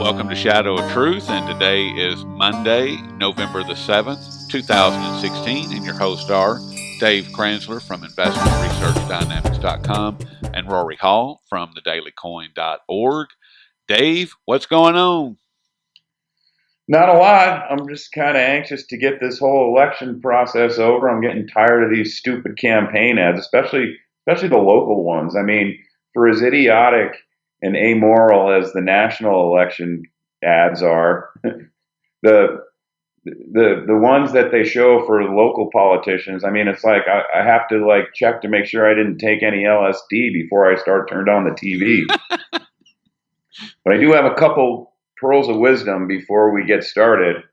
Welcome to Shadow of Truth, and today is Monday, November the 7th, 2016, and your hosts are Dave Kranzler from InvestmentResearchDynamics.com and Rory Hall from thedailycoin.org. Dave, what's going on? Not a lot. I'm just kind of anxious to get this whole election process over. I'm getting tired of these stupid campaign ads, especially the local ones. I mean, for as idiotic and amoral as the national election ads are, the ones that they show for local politicians, I mean, it's like I have to like check to make sure I didn't take any LSD before I turned on the TV. But I do have a couple pearls of wisdom before we get started.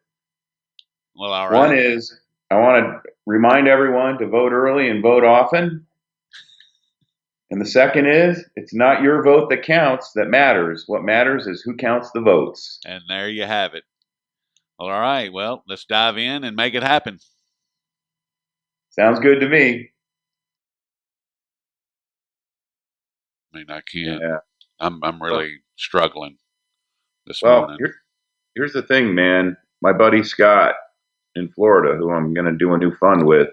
Well, all right. One is I want to remind everyone to vote early and vote often. And the second is it's not your vote that counts that matters. What matters is who counts the votes. And there you have it. All right. Well, let's dive in and make it happen. Sounds good to me. I mean, I can't. Yeah. I'm really struggling this morning. Here's the thing, man. My buddy Scott in Florida, who I'm going to do a new fund with,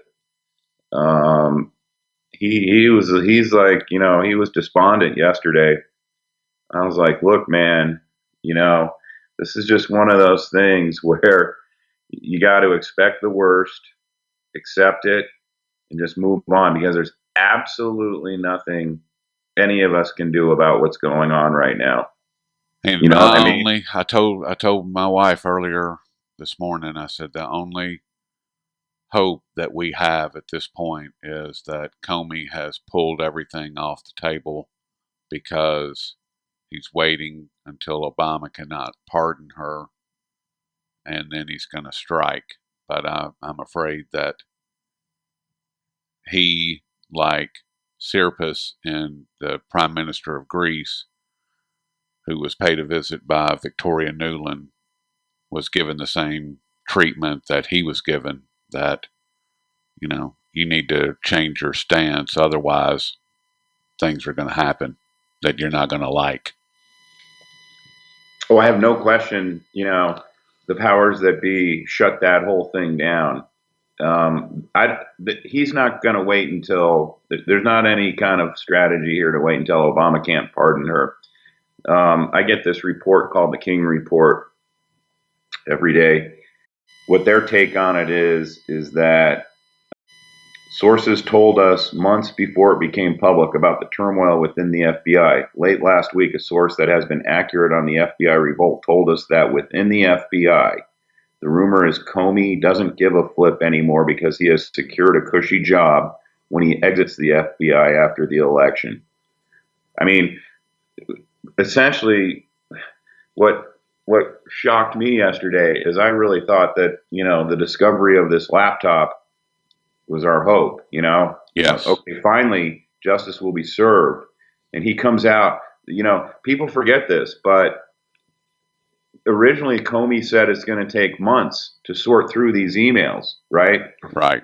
he's like, you know, he was despondent yesterday. I was like, look, man, you know, this is just one of those things where you got to expect the worst, accept it, and just move on, because there's absolutely nothing any of us can do about what's going on right now. And you know what I mean? I told my wife earlier this morning, I said the only hope that we have at this point is that Comey has pulled everything off the table because he's waiting until Obama cannot pardon her, and then he's going to strike. But I'm afraid that he, like Tsipras and the Prime Minister of Greece, who was paid a visit by Victoria Nuland, was given the same treatment that he was given, that, you know, you need to change your stance, otherwise things are going to happen that you're not going to like. Oh, I have no question, you know, the powers that be shut that whole thing down. He's not going to wait until, there's not any kind of strategy here to wait until Obama can't pardon her. I get this report called the King Report every day. What their take on it is that sources told us months before it became public about the turmoil within the FBI. Late last week, a source that has been accurate on the FBI revolt told us that within the FBI, the rumor is Comey doesn't give a flip anymore because he has secured a cushy job when he exits the FBI after the election. I mean, essentially, what shocked me yesterday is I really thought that, you know, the discovery of this laptop was our hope, you know? Yes. Okay, finally, justice will be served. And he comes out, you know, people forget this, but originally Comey said it's going to take months to sort through these emails, right? Right.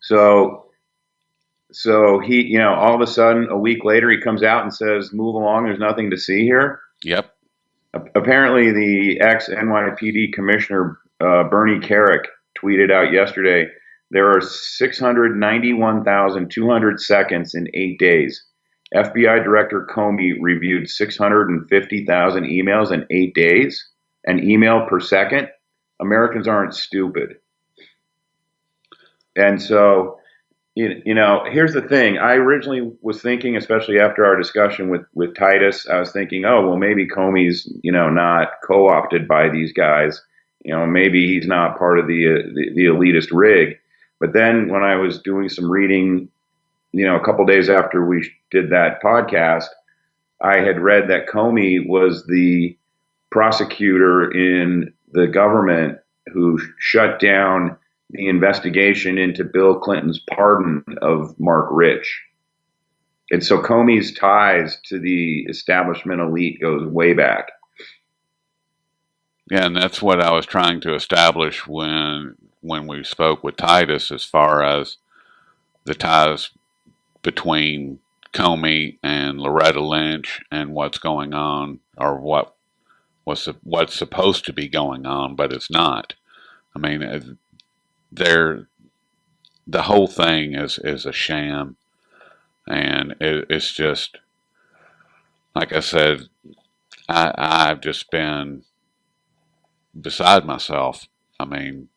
So he, you know, all of a sudden, a week later, he comes out and says, move along, there's nothing to see here. Yep. Apparently, the ex-NYPD commissioner, Bernie Carrick, tweeted out yesterday, there are 691,200 seconds in 8 days. FBI Director Comey reviewed 650,000 emails in 8 days, an email per second. Americans aren't stupid. And so, you know, here's the thing. I originally was thinking, especially after our discussion with Titus, I was thinking, oh, well, maybe Comey's, you know, not co-opted by these guys. You know, maybe he's not part of the elitist rig. But then when I was doing some reading, you know, a couple days after we did that podcast, I had read that Comey was the prosecutor in the government who shut down the investigation into Bill Clinton's pardon of Mark Rich. And so Comey's ties to the establishment elite goes way back. Yeah, and that's what I was trying to establish when we spoke with Titus, as far as the ties between Comey and Loretta Lynch and what's going on, or what what's supposed to be going on, but it's not. I mean, they're the whole thing is a sham, and it's just like I said. I've just been beside myself. I mean,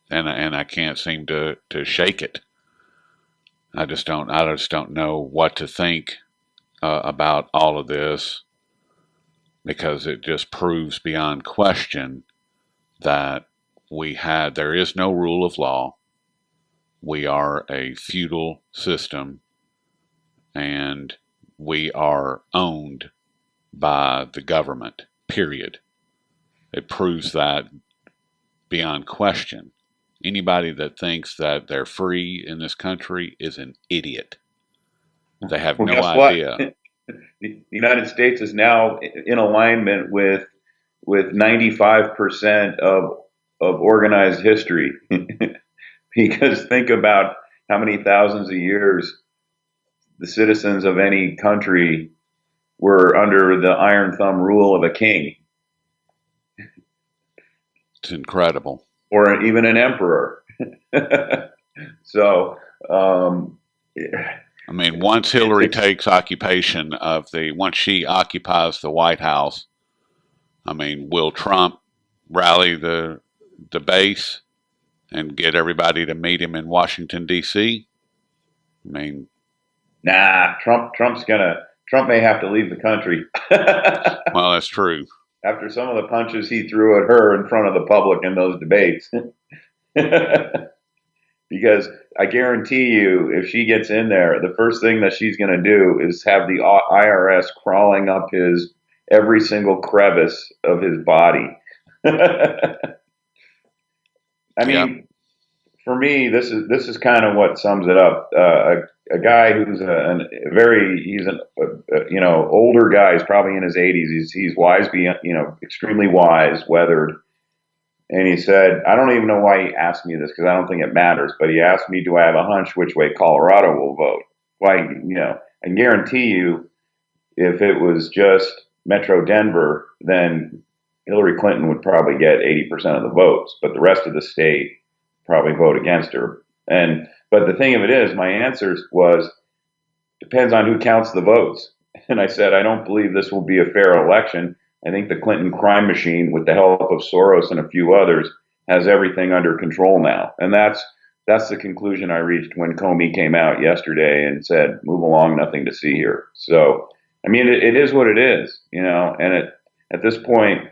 and I can't seem to shake it. I just don't know what to think about all of this, because it just proves beyond question that there is no rule of law. We are a feudal system, and we are owned by the government, period. It proves that beyond question. Anybody that thinks that they're free in this country is an idiot. They have Well, no guess what? idea. The United States is now in alignment with 95% of organized history. Because think about how many thousands of years the citizens of any country were under the iron thumb rule of a king It's incredible. or even an emperor. So, I mean, once Hillary takes once she occupies the White House, I mean, will Trump rally the base and get everybody to meet him in Washington D.C.? I mean, nah, Trump may have to leave the country. well, that's true. After some of the punches he threw at her in front of the public in those debates. Because I guarantee you, if she gets in there, the first thing that she's going to do is have the IRS crawling up his every single crevice of his body. I Yep. mean, for me, this is kind of what sums it up. A guy who's he's an older guy. He's probably in his 80s. He's wise, extremely wise, weathered. And he said, I don't even know why he asked me this because I don't think it matters. But he asked me, do I have a hunch which way Colorado will vote? Why, I can guarantee you, if it was just Metro Denver, then Hillary Clinton would probably get 80% of the votes, but the rest of the state probably vote against her. But the thing of it is, my answers was, depends on who counts the votes. And I said, I don't believe this will be a fair election. I think the Clinton crime machine, with the help of Soros and a few others, has everything under control now. And that's the conclusion I reached when Comey came out yesterday and said, move along, nothing to see here. So, I mean, it is what it is, and at this point,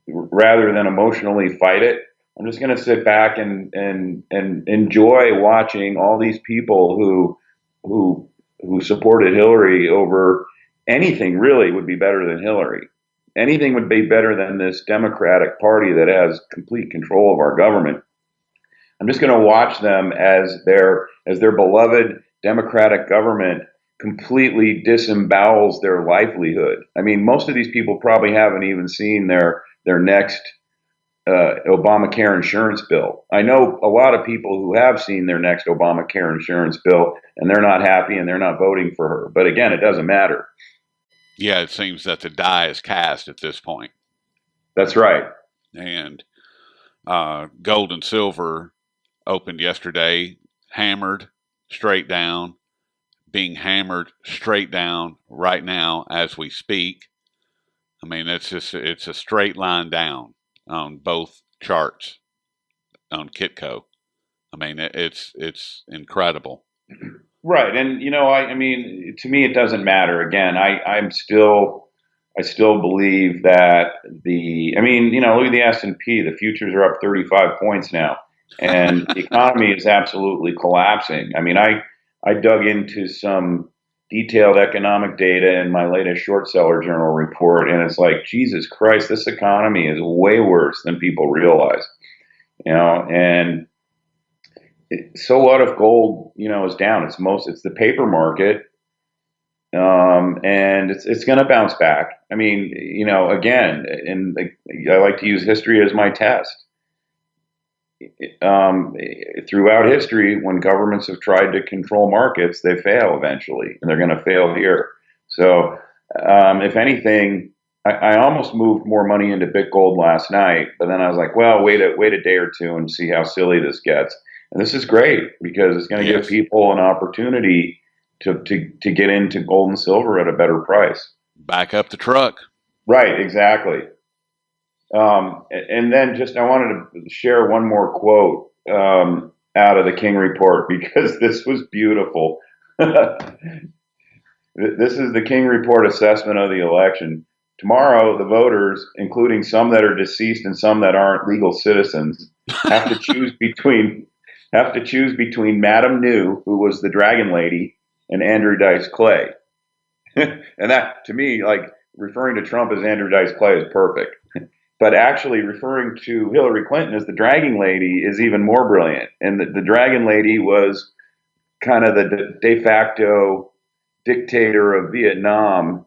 rather than emotionally fight it, I'm just going to sit back and enjoy watching all these people who supported Hillary over anything really would be better than Hillary. Anything would be better than this Democratic Party that has complete control of our government. I'm just going to watch them as their beloved Democratic government completely disembowels their livelihood. I mean, most of these people probably haven't even seen their next Obamacare insurance bill. I know a lot of people who have seen their next Obamacare insurance bill, and they're not happy and they're not voting for her. But again, it doesn't matter. Yeah, it seems that the die is cast at this point. That's right. And gold and silver opened yesterday, hammered straight down, being hammered straight down right now as we speak. I mean, it's a straight line down on both charts on Kitco. I mean, it's incredible. Right, and I mean, to me, it doesn't matter. Again, I still believe that I mean, look at the S&P. The futures are up 35 points now, and the economy is absolutely collapsing. I mean, I dug into some detailed economic data in my latest short seller journal report, and it's like, Jesus Christ, this economy is way worse than people realize. And so what if gold, is down? It's the paper market, and it's going to bounce back. I mean, again, and I like to use history as my test. Throughout history, when governments have tried to control markets, they fail eventually, and they're going to fail here. So, if anything, I almost moved more money into Bitgold last night, but then I was like, well, wait a day or two and see how silly this gets. And this is great because it's going to give Yes. people an opportunity to get into gold and silver at a better price. Back up the truck. Right, exactly. And then just I wanted to share one more quote out of the King Report because this was beautiful. This is the King Report assessment of the election. Tomorrow, the voters, including some that are deceased and some that aren't legal citizens, have to choose between Madam New, who was the Dragon Lady, and Andrew Dice Clay. And that, to me, like referring to Trump as Andrew Dice Clay is perfect. But actually, referring to Hillary Clinton as the Dragon Lady is even more brilliant. And the Dragon Lady was kind of the de facto dictator of Vietnam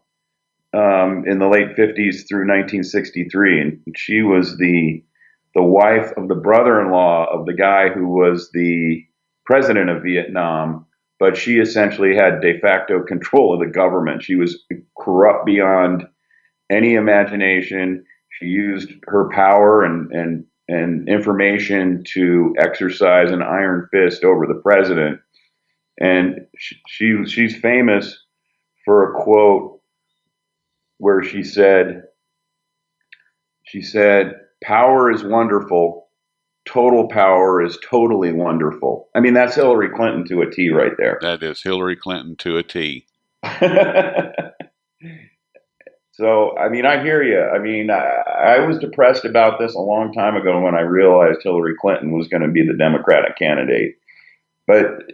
in the late 50s through 1963, and she was the wife of the brother-in-law of the guy who was the president of Vietnam. But she essentially had de facto control of the government. She was corrupt beyond any imagination. She used her power and information to exercise an iron fist over the president. And she's famous for a quote where she said, power is wonderful. Total power is totally wonderful. I mean, that's Hillary Clinton to a T right there. That is Hillary Clinton to a T. So, I mean, I hear you. I mean, I was depressed about this a long time ago when I realized Hillary Clinton was going to be the Democratic candidate. But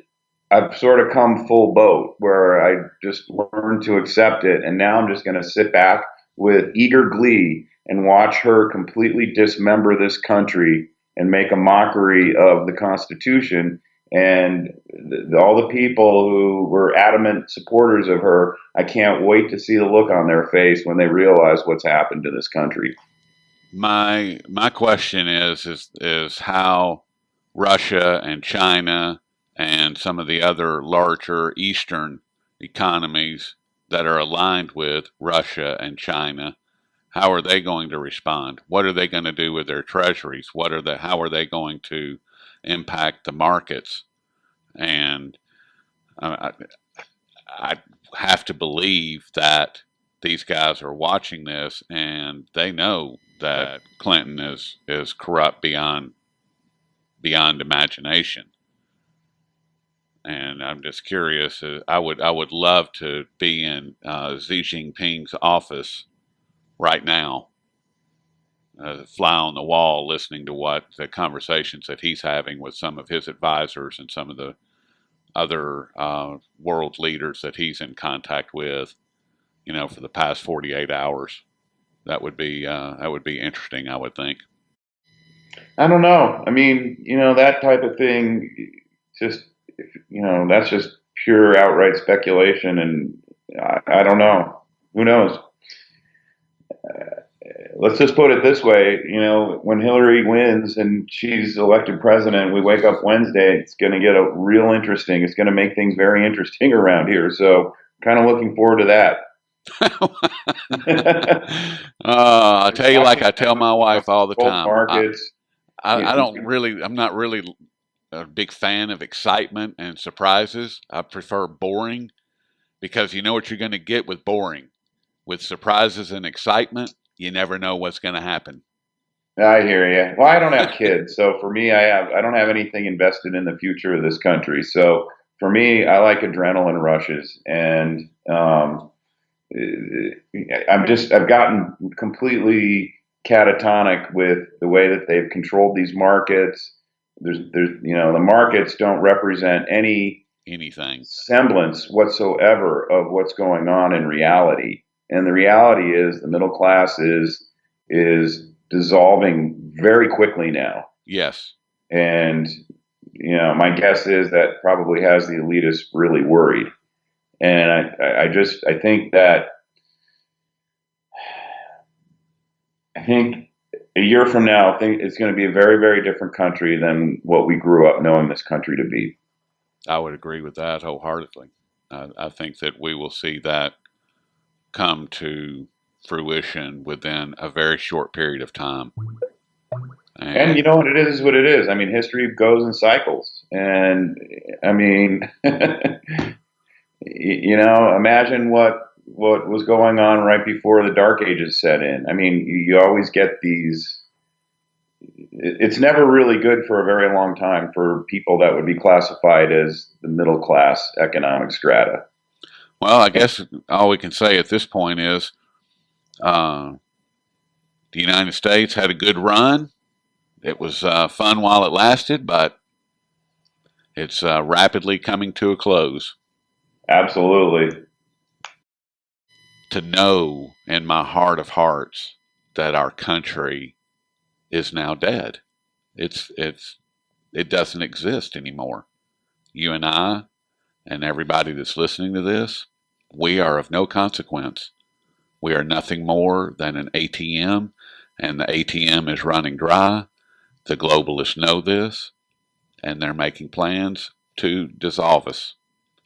I've sort of come full boat where I just learned to accept it. And now I'm just going to sit back with eager glee and watch her completely dismember this country and make a mockery of the Constitution. And all the people who were adamant supporters of her, I can't wait to see the look on their face when they realize what's happened to this country. My question is how Russia and China and some of the other larger Eastern economies that are aligned with Russia and China, how are they going to respond? What are they going to do with their treasuries? How are they going to impact the markets? And I, I have to believe that these guys are watching this and they know that Clinton is corrupt beyond imagination. And I'm just curious. I would love to be in Xi Jinping's office right now, fly on the wall, listening to what the conversations that he's having with some of his advisors and some of the other world leaders that he's in contact with, for the past 48 hours. That would be interesting, I would think. I don't know. I mean, that type of thing, just, that's just pure outright speculation. And I don't know. Who knows? Let's just put it this way, when Hillary wins and she's elected president, we wake up Wednesday, it's going to get a real interesting. It's going to make things very interesting around here. So kind of looking forward to that. I tell you, like I tell my wife all the time, markets. I'm not really a big fan of excitement and surprises. I prefer boring because you know what you're going to get with boring. With surprises and excitement, you never know what's going to happen. I hear you. Well, I don't have kids, so for me, I don't have anything invested in the future of this country. So for me, I like adrenaline rushes, and I've gotten completely catatonic with the way that they've controlled these markets. The markets don't represent anything semblance whatsoever of what's going on in reality. And the reality is the middle class is dissolving very quickly now. Yes. And my guess is that probably has the elitists really worried. And I think a year from now, I think it's going to be a very, very different country than what we grew up knowing this country to be. I would agree with that wholeheartedly. I think that we will see that come to fruition within a very short period of time. And you And know what it is, what it is. I mean, history goes in cycles. And I mean, imagine what was going on right before the Dark Ages set in. I mean, you always get these. It's never really good for a very long time for people that would be classified as the middle class economic strata. well, I guess all we can say at this point is uh, the United States had a good run. It was fun while it lasted, but it's rapidly coming to a close. Absolutely. To know in my heart of hearts that our country is now dead. It doesn't exist anymore. You and I and everybody that's listening to this, we are of no consequence. We are nothing more than an ATM, and the ATM is running dry. The globalists know this, and they're making plans to dissolve us.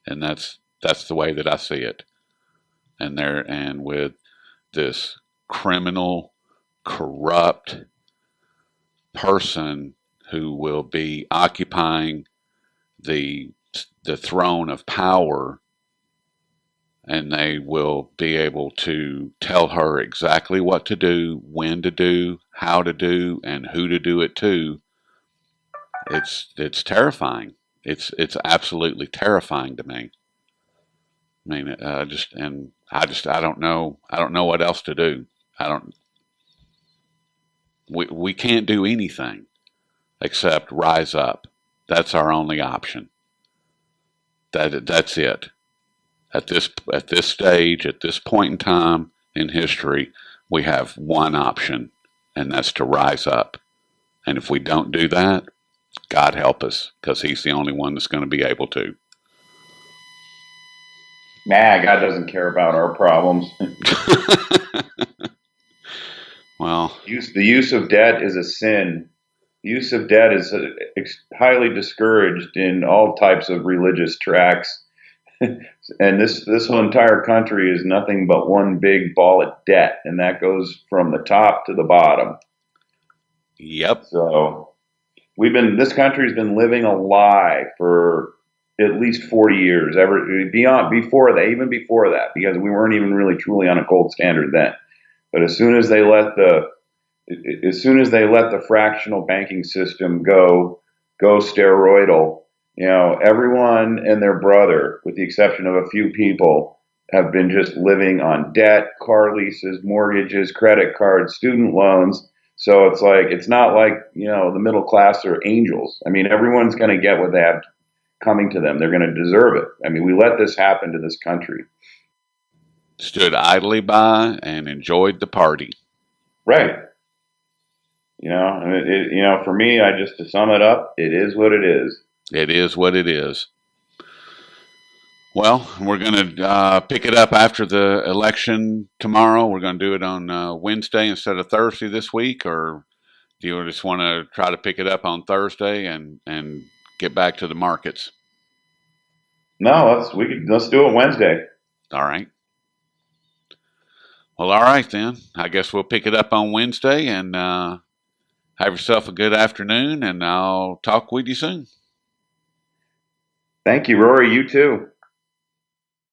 And that's the way that I see it. And with this criminal, corrupt person who will be occupying the the throne of power, and they will be able to tell her exactly what to do, when to do, how to do, and who to do it to. It's terrifying. It's absolutely terrifying to me. I mean, I don't know. I don't know what else to do. I don't. We can't do anything except rise up. That's our only option. That's it. At this stage, at this point in time in history, we have one option, and that's to rise up. And if we don't do that, God help us, because He's the only one that's going to be able to. Nah, God doesn't care about our problems. Well, The use of debt is a sin. Use of debt is highly discouraged in all types of religious tracts. And this whole entire country is nothing but one big ball of debt, and that goes from the top to the bottom. yep. So this country's been living a lie for at least 40 years, before that, even before that, because we weren't even really truly on a gold standard then. But as soon as they let the fractional banking system go steroidal, everyone and their brother, with the exception of a few people, have been just living on debt, car leases, mortgages, credit cards, student loans. So it's not like, the middle class are angels. I mean, everyone's going to get what they have coming to them. They're going to deserve it. I mean, we let this happen to this country. Stood idly by and enjoyed the party. Right. For me, to sum it up, it is what it is. It is what it is. Well, we're going to pick it up after the election tomorrow. We're going to do it on Wednesday instead of Thursday this week, or do you just want to try to pick it up on Thursday and get back to the markets? No, let's do it Wednesday. All right. Well, all right then. I guess we'll pick it up on Wednesday, and have yourself a good afternoon, and I'll talk with you soon. Thank you, Rory. You too.